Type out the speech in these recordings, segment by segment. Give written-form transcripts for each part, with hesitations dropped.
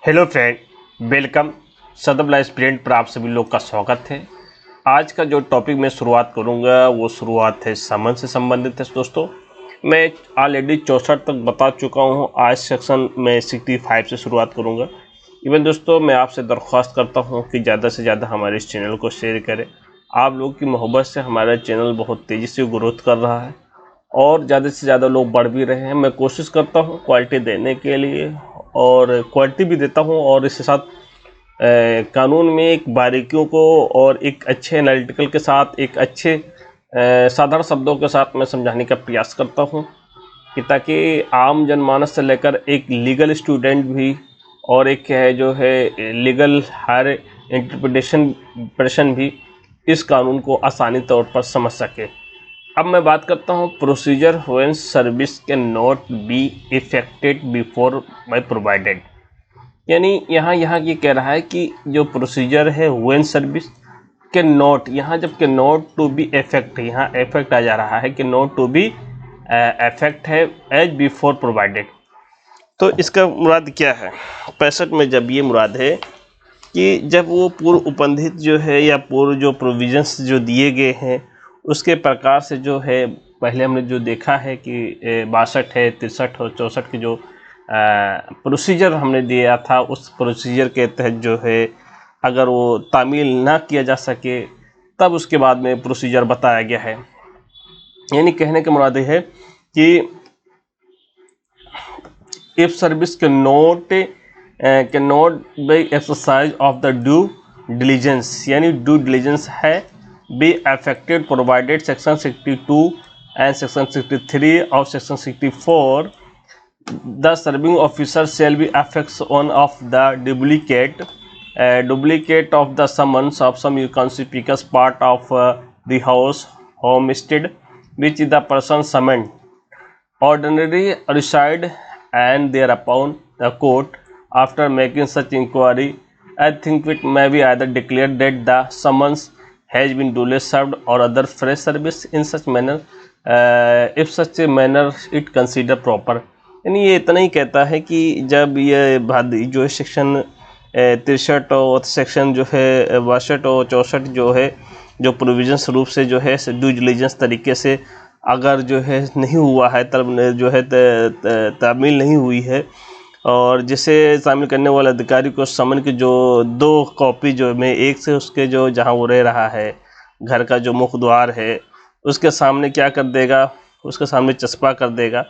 Hello friend, welcome. सदब life student पर आप सभी लोग का स्वागत है। आज का जो टॉपिक मैं शुरुआत करूंगा वो शुरुआत है समन से संबंधित है। दोस्तों, मैं ऑलरेडी 64 तक बता चुका हूं। आज सेक्शन में 65 से शुरुआत करूंगा। इवन दोस्तों, मैं आपसे दरख्वास्त करता हूं कि ज़्यादा से ज़्यादा हमारे इस चैनल को शेयर करें। आप लोग की मोहब्बत से हमारा चैनल बहुत तेज़ी से ग्रोथ कर रहा है और ज़्यादा से ज़्यादा लोग बढ़ भी रहे हैं। मैं कोशिश करता हूँ क्वालिटी देने के लिए और क्वालिटी भी देता हूँ, और इसके साथ कानून में एक बारीकियों को और एक अच्छे एनालिटिकल के साथ, एक अच्छे साधारण शब्दों के साथ मैं समझाने का प्रयास करता हूँ कि ताकि आम जनमानस से लेकर एक लीगल स्टूडेंट भी और एक है जो है लीगल हायर इंटरप्रिटेशन पर्सन भी इस कानून को आसानी तौर पर समझ सके। अब मैं बात करता हूँ procedure when service can not be effected before by provided. यानी यहाँ ये कह रहा है कि जो प्रोसीजर है व्हेन सर्विस कैन नॉट, यहाँ जब can not to be effect, यहाँ इफेक्ट आ जा रहा है कि नॉट टू बी इफेक्ट है एज बिफोर प्रोवाइडेड। तो इसका मुराद क्या है? 65 में जब ये मुराद है कि जब वो पूर्व उपबंधित जो है या पूर्व जो प्रोविजंस जो दिए गए हैं उसके प्रकार से जो है, पहले हमने जो देखा है कि 62 है, 63 और 64 की जो प्रोसीजर हमने दिया था, उस प्रोसीजर के तहत जो है अगर वो तामील ना किया जा सके तब उसके बाद में प्रोसीजर बताया गया है। यानी कहने का मुराद है कि इफ सर्विस के not be exercise of the due diligence, यानी ड्यू डिलीजेंस है be affected provided section 62 and section 63 of section 64, the serving officer shall be affects one of the duplicate of the summons of some inconspicuous part of the house homestead which the person summoned ordinarily reside, and thereupon the court after making such inquiry I think it may be either declared that the summons has been duly served or other fresh service in such manner if such a manner it consider proper। यानी ये इतना ही कहता है कि जब ये जो है सेक्शन 63 और सेक्शन जो है 62 और 64 जो है जो प्रोविजंस रूप से जो है ड्यू डिलिजेंस तरीके से अगर जो है नहीं हुआ है, तब जो है तामील नहीं हुई है, और जिसे शामिल करने वाले अधिकारी को समन की जो 2 कॉपी जो में एक से उसके जो जहां वो रह रहा है घर का जो मुख्य द्वार है उसके सामने क्या कर देगा, उसके सामने चस्पा कर देगा,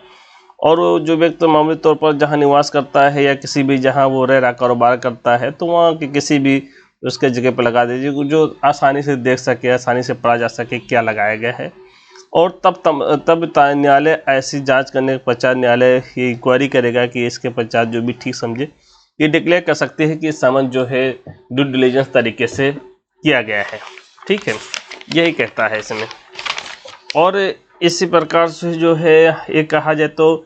और वो जो व्यक्ति मामूली तौर पर जहां निवास करता है या किसी भी जहां वो रह रहा कारोबार करता है तो वहाँ के किसी भी उसके जगह पर लगा दीजिए जो आसानी से देख सके, आसानी से पढ़ा जा सके क्या लगाया गया है। और तब न्यायालय ऐसी जांच करने के पश्चात न्यायालय ये इंक्वायरी करेगा कि इसके पश्चात जो भी ठीक समझे ये डिक्लेयर कर सकते हैं कि समन जो है ड्यू डिलिजेंस तरीके से किया गया है। ठीक है, यही कहता है इसमें। और इसी प्रकार से जो है ये कहा जाए तो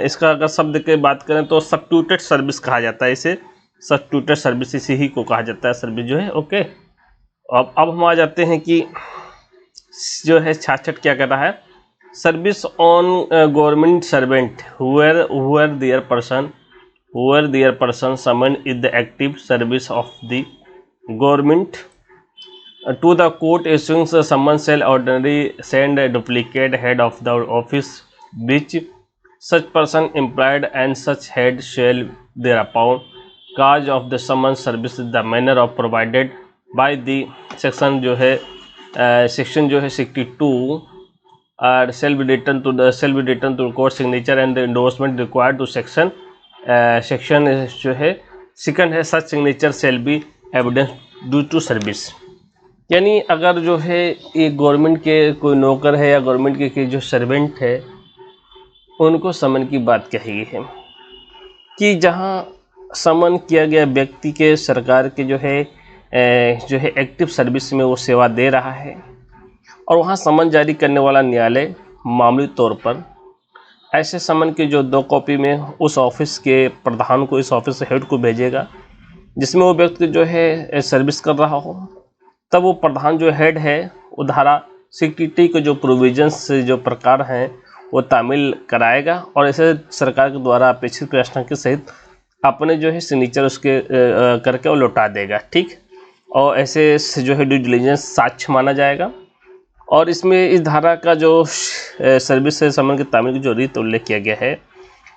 इसका अगर शब्द की बात करें तो सब्स्टिट्यूटेड सर्विस कहा जाता है इसे। सब्स्टिट्यूटेड सर्विस इसी ही को कहा जाता है सर्विस जो है। ओके, अब हम आ जाते हैं कि जो है 66 क्या कर रहा है। Service on government servant where there person summon is the active service of the government to the court issuing the summons shall ordinarily send a duplicate head of the office which such person employed and such head shall thereupon cause of the summons service the manner of provided by the section जो है section जो है 62 shall be written to court signature and the endorsement required to section जो है second है such signature shall be evidence due to service। यानी अगर जो है एक गवर्नमेंट के कोई नौकर है या गवर्नमेंट के जो सर्वेंट है उनको समन की बात कही है कि जहां समन किया गया व्यक्ति के सरकार के जो है एक्टिव सर्विस में वो सेवा दे रहा है और वहां समन जारी करने वाला न्यायालय मामूली तौर पर ऐसे समन की जो 2 कॉपी में उस ऑफिस के प्रधान को, इस ऑफिस हेड को भेजेगा जिसमें वो व्यक्ति जो है सर्विस कर रहा हो। तब वो प्रधान जो हेड है वो धारा 63 के जो प्रोविजंस जो प्रकार हैं वो तामील कराएगा और इसे सरकार के द्वारा अपेक्षित प्रश्न के सहित अपने जो है सिग्नेचर उसके करके वो लौटा देगा, ठीक। और ऐसे जो है ड्यू डिलिजेंस साक्ष्य माना जाएगा। और इसमें इस धारा का जो सर्विस से समन की तामील की जो रीत उल्लेख किया गया है,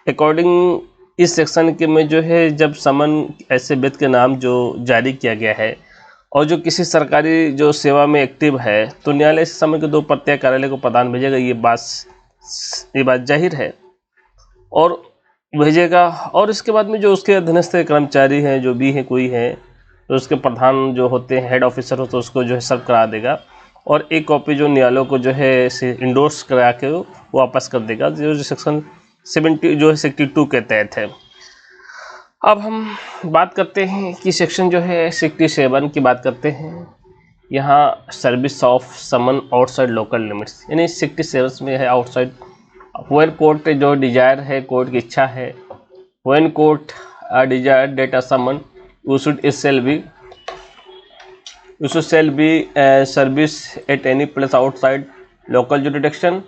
अकॉर्डिंग इस सेक्शन के में जो है जब समन ऐसे व्यक्ति के नाम जो जारी किया गया है और जो किसी सरकारी जो सेवा में एक्टिव है, तो न्यायालय इस समन के 2 प्रत्यय कार्यालय को प्रदान भेजेगा। ये बात जाहिर है और भेजेगा। और इसके बाद में जो उसके अधीनस्थ कर्मचारी हैं, जो भी हैं कोई है, तो उसके प्रधान जो होते हैं, हेड ऑफिसर हो, तो उसको जो है सर्व करा देगा और एक कॉपी जो न्यायालय को जो है इंडोर्स करा के वापस कर देगा, जो सेक्शन 70 जो है 62 के तहत है। अब हम बात करते हैं कि सेक्शन जो है 67 की बात करते हैं। यहाँ service of summon outside local limits, यानी 67 में है आउटसाइड। व्हेन कोर्ट जो डिजायर है, कोर्ट की इच्छा है, when court desire that a summon you shall be service at any place outside local jurisdiction.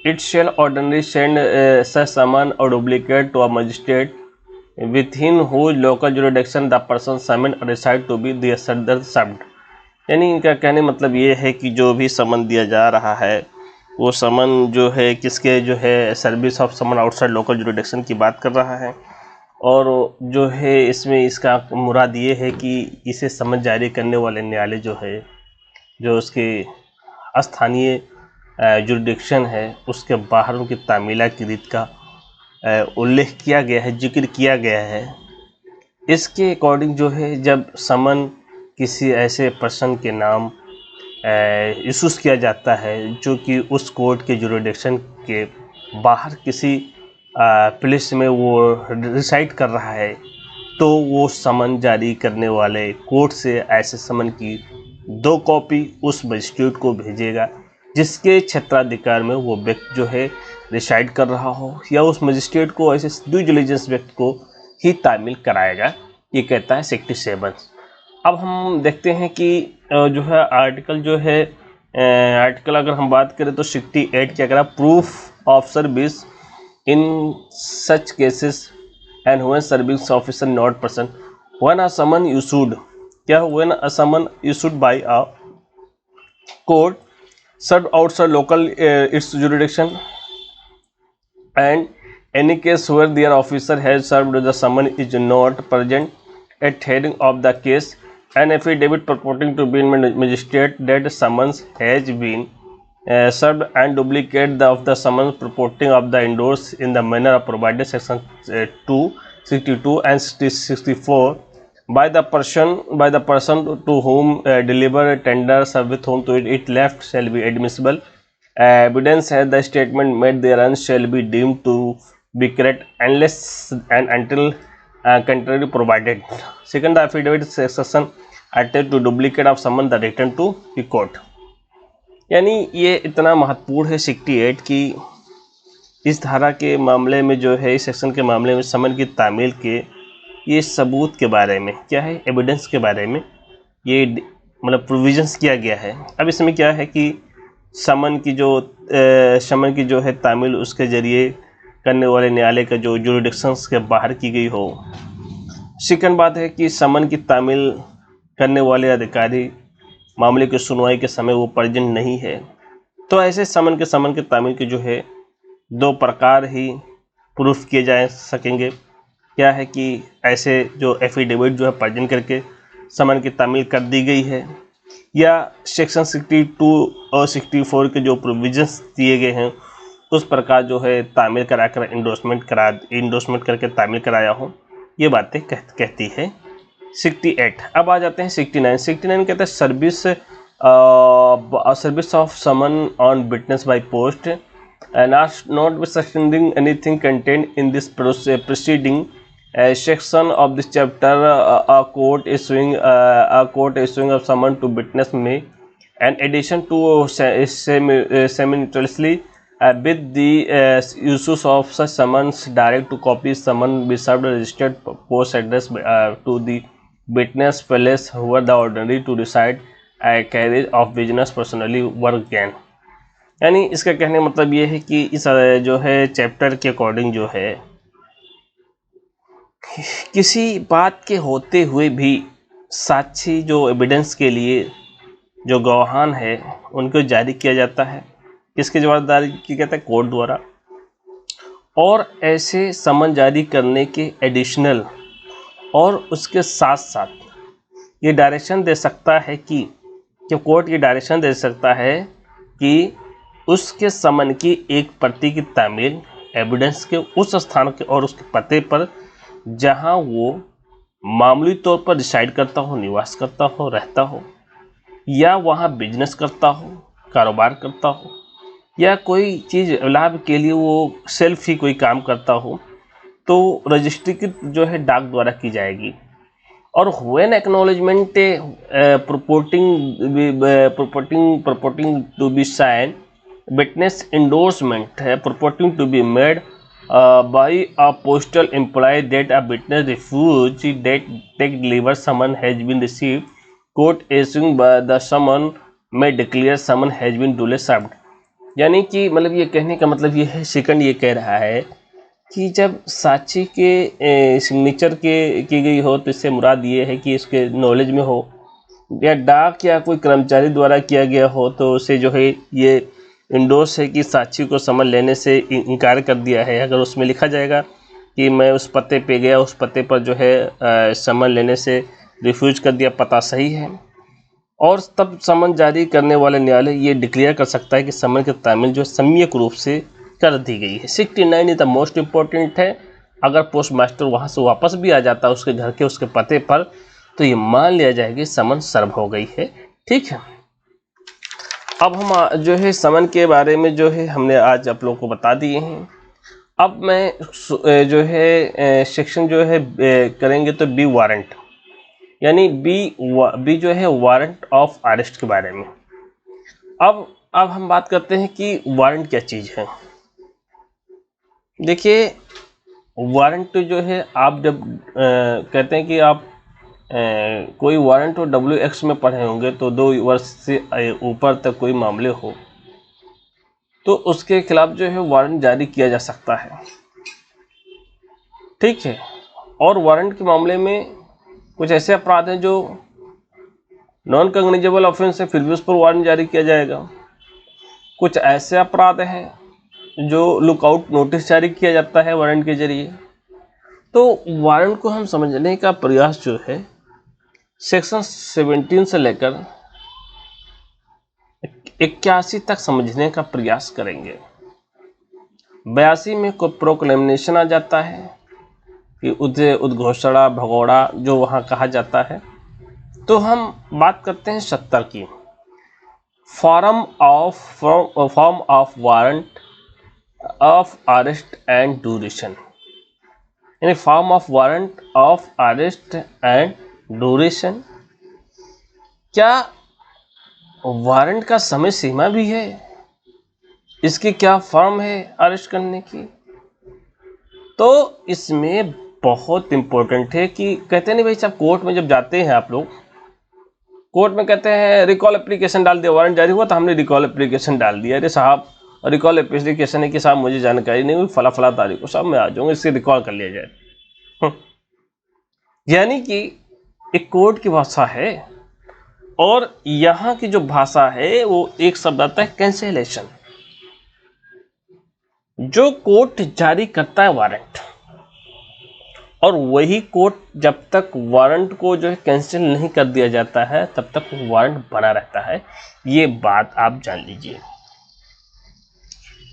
It shall ordinarily send such summon or duplicate to a magistrate within whose local jurisdiction the person summoned reside to be the served. यानी इनका कहने मतलब ये है कि जो भी समन दिया जा रहा है, वो समन जो है किसके जो है service of summon outside local jurisdiction की बात कर रहा है। और जो है इसमें इसका मुराद ये है कि इसे समन जारी करने वाले न्यायालय जो है, जो उसके स्थानीय जुरिडिक्शन है, उसके बाहर उनकी तामीला की रीत का उल्लेख किया गया है, जिक्र किया गया है। इसके अकॉर्डिंग जो है जब समन किसी ऐसे पर्सन के नाम इशूज़ किया जाता है जो कि उस कोर्ट के जुरिडिक्शन के बाहर किसी प्लेस में वो रिसाइड कर रहा है, तो वो समन जारी करने वाले कोर्ट से ऐसे समन की 2 कॉपी उस मजिस्ट्रेट को भेजेगा जिसके क्षेत्राधिकार में वो व्यक्ति जो है रिसाइड कर रहा हो, या उस मजिस्ट्रेट को ऐसे ड्यू डिलिजेंस व्यक्ति को ही तामील कराएगा। ये कहता है 67। अब हम देखते हैं कि जो है आर्टिकल जो है आर्टिकल अगर हम बात करें तो 68 क्या करा, proof of service in such cases and when service officer not present, when a summon issued when a summon issued by a court served outside local its jurisdiction, and any case where their officer has served the summon is not present at hearing of the case, an affidavit purporting to be magistrate that summons has been served and duplicate of the summons purporting of the endorsed in the manner of provided section 262 and 64 by the person to whom delivered tender with whom to it left shall be admissible. Evidence as the statement made therein shall be deemed to be correct unless and until contrary provided. Second, the affidavit section attached to duplicate of summons the return to the court. यानी ये इतना महत्वपूर्ण है 68 की इस धारा के मामले में जो है, इस सेक्शन के मामले में समन की तामील के ये सबूत के बारे में क्या है, एविडेंस के बारे में ये मतलब प्रोविजंस किया गया है। अब इसमें क्या है कि समन की जो है तामील उसके ज़रिए करने वाले न्यायालय का जो जुरिडिक्शंस के बाहर की गई हो। सेकंड बात है कि समन की तामील करने वाले अधिकारी मामले की सुनवाई के समय वो प्रेजेंट नहीं है, तो ऐसे समन के तामील के जो है 2 प्रकार ही प्रूफ किए जा सकेंगे। क्या है कि ऐसे जो एफिडेविट जो है प्रेजेंट करके समन की तामील कर दी गई है, या सेक्शन 62 और 64 के जो प्रोविजंस दिए गए हैं उस प्रकार जो है तामील कराकर इंडोर्समेंट करके तामील कराया हो, ये बातें कहती है 68। अब आ जाते हैं 69। 69 कहते हैं service of summon on witness by post notwithstanding anything contained in this proceeding section of this chapter, a court issuing a summon to witness may, in addition to simultaneously with the issues of such summons, direct to copy summon be served registered post address to the witness place where the ordinary to decide carriage of business personally work can। यानी इसका कहने का मतलब ये है कि इस जो है चैप्टर के अकॉर्डिंग जो है किसी बात के होते हुए भी साक्षी जो एविडेंस के लिए जो गवाहान है उनको जारी किया जाता है, किसकी जवाबदारी की कहता है, कोर्ट द्वारा। और ऐसे समन जारी करने के एडिशनल और उसके साथ साथ ये डायरेक्शन दे सकता है कि कोर्ट ये डायरेक्शन दे सकता है कि उसके समन की एक प्रति की तामील एविडेंस के उस स्थान के और उसके पते पर जहां वो मामूली तौर पर डिसाइड करता हो, निवास करता हो, रहता हो, या वहाँ बिजनेस करता हो, कारोबार करता हो, या कोई चीज़ लाभ के लिए वो सेल्फ ही कोई काम करता हो, तो रजिस्ट्री की जो है डाक द्वारा की जाएगी। और when acknowledgement purporting to be sign, witness endorsement है purporting to be made by a postal employee that a witness refused that take deliver summon has been received, court issuing by the summon may declare summon has been duly served। यानी कि मतलब ये कहने का मतलब ये है, second ये कह रहा है कि जब साक्षी के सिग्नेचर के की गई हो तो इससे मुराद ये है कि इसके नॉलेज में हो, या डाक या कोई कर्मचारी द्वारा किया गया हो, तो उसे जो है ये इंडोर्स है कि साक्षी को समन लेने से इनकार कर दिया है। अगर उसमें लिखा जाएगा कि मैं उस पते पे गया, उस पते पर जो है समन लेने से रिफ्यूज कर दिया, पता सही है, और तब समन जारी करने वाले न्यायालय ये डिक्लेयर कर सकता है कि समन की तामील जो सम्यक रूप से कर दी गई है। 69 इज द मोस्ट इम्पोर्टेंट है। अगर पोस्ट मास्टर वहाँ से वापस भी आ जाता है उसके घर के उसके पते पर, तो ये मान लिया जाएगा कि समन सर्व हो गई है। ठीक है, अब हम जो है समन के बारे में जो है हमने आज आप लोगों को बता दिए हैं। अब मैं जो है सेक्शन जो है करेंगे तो बी वारंट, यानी बी जो है वारंट ऑफ अरेस्ट के बारे में। अब हम बात करते हैं कि वारंट क्या चीज़ है। देखिए, वारंट जो है आप जब कहते हैं कि आप कोई वारंट हो WX में पढ़े होंगे, तो 2 वर्ष से ऊपर तक कोई मामले हो तो उसके खिलाफ जो है वारंट जारी किया जा सकता है। ठीक है, और वारंट के मामले में कुछ ऐसे अपराध हैं जो नॉन कॉग्निजेबल ऑफेंस है, फिर भी उस पर वारंट जारी किया जाएगा। कुछ ऐसे अपराध हैं जो लुकआउट नोटिस जारी किया जाता है वारंट के जरिए। तो वारंट को हम समझने का प्रयास जो है सेक्शन 17 से लेकर 81 तक समझने का प्रयास करेंगे। 82 में कोई प्रोक्लेमिनेशन आ जाता है कि उद्घोषणा भगोड़ा जो वहाँ कहा जाता है। तो हम बात करते हैं 70 की, form of warrant of arrest and duration, यानी form of warrant of arrest and duration. क्या वारंट का समय सीमा भी है? इसकी क्या फॉर्म है अरेस्ट करने की? तो इसमें बहुत इम्पोर्टेंट है कि कहते नहीं भाई साहब, कोर्ट में जब जाते हैं आप लोग, कोर्ट में कहते हैं रिकॉल एप्लीकेशन डाल दिया, वारंट जारी हुआ तो हमने रिकॉल एप्लीकेशन डाल दिया। अरे साहब, रिकॉल एप्लीकेशन है कि साहब मुझे जानकारी नहीं हुई, फला तारीख को साहब मैं आ जाऊँगा, इससे रिकॉल कर लिया जाए। यानी कि एक कोर्ट की भाषा है, और यहाँ की जो भाषा है वो एक शब्द आता है कैंसिलेशन। जो कोर्ट जारी करता है वारंट, और वही कोर्ट जब तक वारंट को जो है कैंसिल नहीं कर दिया जाता है तब तक वारंट बना रहता है। ये बात आप जान लीजिए।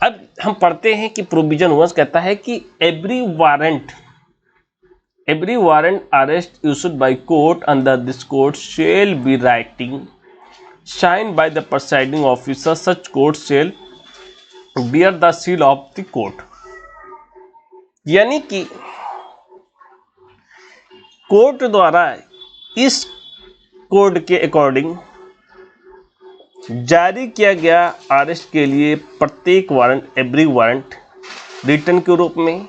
अब हम पढ़ते हैं कि प्रोविजन 1 कहता है कि every warrant arrest issued by court under this code shall be writing signed by the presiding officer, such court shell bear the seal of the court. यानी कि कोर्ट द्वारा इस कोड के अकॉर्डिंग जारी किया गया अरेस्ट के लिए प्रत्येक वारंट, एवरी वारंट, रिटर्न के रूप में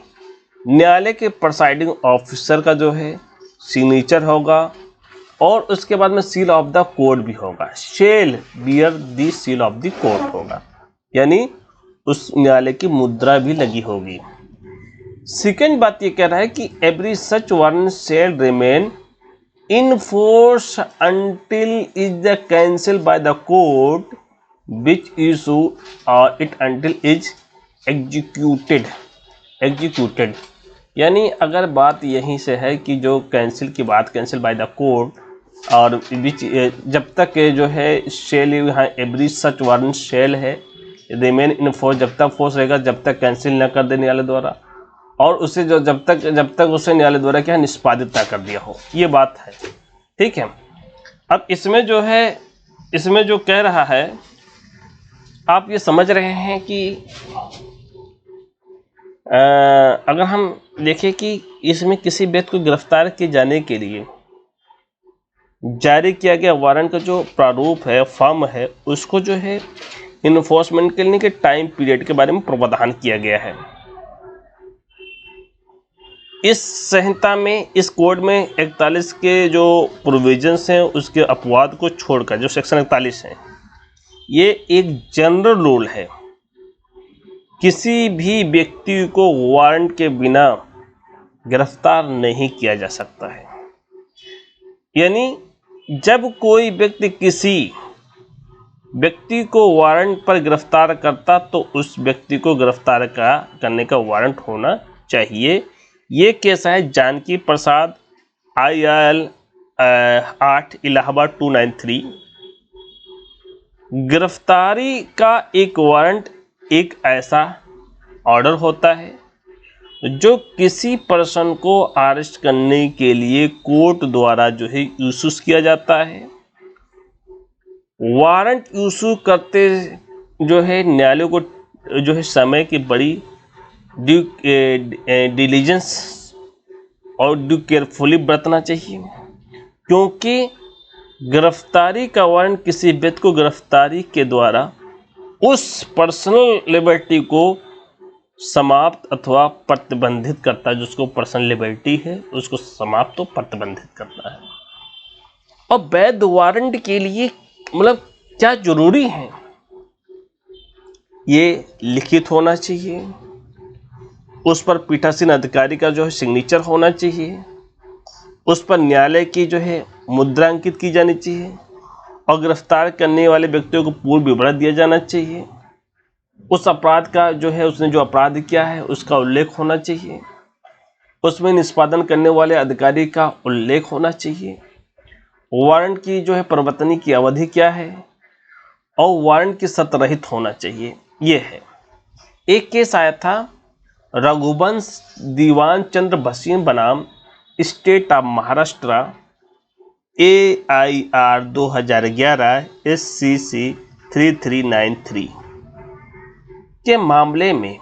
न्यायालय के प्रिसाइडिंग ऑफिसर का जो है सिग्नेचर होगा, और उसके बाद में सील ऑफ द कोर्ट भी होगा। Shall bear the seal of the court होगा, यानी उस न्यायालय की मुद्रा भी लगी होगी। सेकेंड बात ये कह रहा है कि every such warrant shall remain in force until is the cancel by the court which issue it until is executed. यानी अगर बात यहीं से है कि जो कैंसिल की बात, कैंसिल बाय द कोर्ट, और विच जब तक जो है शेल, यहाँ एवरी सच वारंट शेल है रिमेन इन फोर्स, जब तक फोर्स रहेगा जब तक कैंसिल न कर दे न्यायालय द्वारा, और उसे जो जब तक उसे न्यायालय द्वारा क्या निष्पादित कर दिया हो, ये बात है। ठीक है। अब इसमें जो है, इसमें जो कह रहा है, आप ये समझ रहे हैं कि अगर हम देखें कि इसमें किसी व्यक्ति को गिरफ्तार किए जाने के लिए जारी किया गया वारंट का जो प्रारूप है, फॉर्म है, उसको जो है इन्फोर्समेंट करने के टाइम पीरियड के बारे में प्रावधान किया गया है। इस संहिता में, इस कोड में 41 के जो प्रोविजंस हैं उसके अपवाद को छोड़कर, जो सेक्शन 41 है, ये एक जनरल रूल है। किसी भी व्यक्ति को वारंट के बिना गिरफ्तार नहीं किया जा सकता है। यानी जब कोई व्यक्ति किसी व्यक्ति को वारंट पर गिरफ्तार करता तो उस व्यक्ति को गिरफ्तार करने का वारंट होना चाहिए। ये केस है जानकी प्रसाद IIL 8 इलाहाबाद 293। गिरफ्तारी का एक वारंट एक ऐसा ऑर्डर होता है जो किसी पर्सन को अरेस्ट करने के लिए कोर्ट द्वारा जो है इशू किया जाता है। वारंट इशू करते जो है न्यायालय को जो है समय की बड़ी डिलीजेंस और ड्यू केयरफुली बरतना चाहिए, क्योंकि गिरफ्तारी का वारंट किसी व्यक्ति को गिरफ्तारी के द्वारा उस पर्सनल लिबर्टी को समाप्त अथवा प्रतिबंधित करता है। जिसको पर्सनल लिबर्टी है उसको समाप्त और प्रतिबंधित करता है। और वैध वारंट के लिए मतलब क्या जरूरी है, ये लिखित होना चाहिए, उस पर पीठासीन अधिकारी का जो है सिग्नेचर होना चाहिए, उस पर न्यायालय की जो है मुद्रा अंकित की जानी चाहिए, और गिरफ्तार करने वाले व्यक्तियों को पूर्ण विवरण दिया जाना चाहिए। उस अपराध का जो है, उसने जो अपराध किया है उसका उल्लेख होना चाहिए, उसमें निष्पादन करने वाले अधिकारी का उल्लेख होना चाहिए, वारंट की जो है प्रवर्तनी की अवधि क्या है, और वारंट की शर्त रहित होना चाहिए। ये है। एक केस आया था रघुवंश दीवान चंद्र भसीन बनाम state of Maharashtra AIR 2011 SCC 3393 के मामले में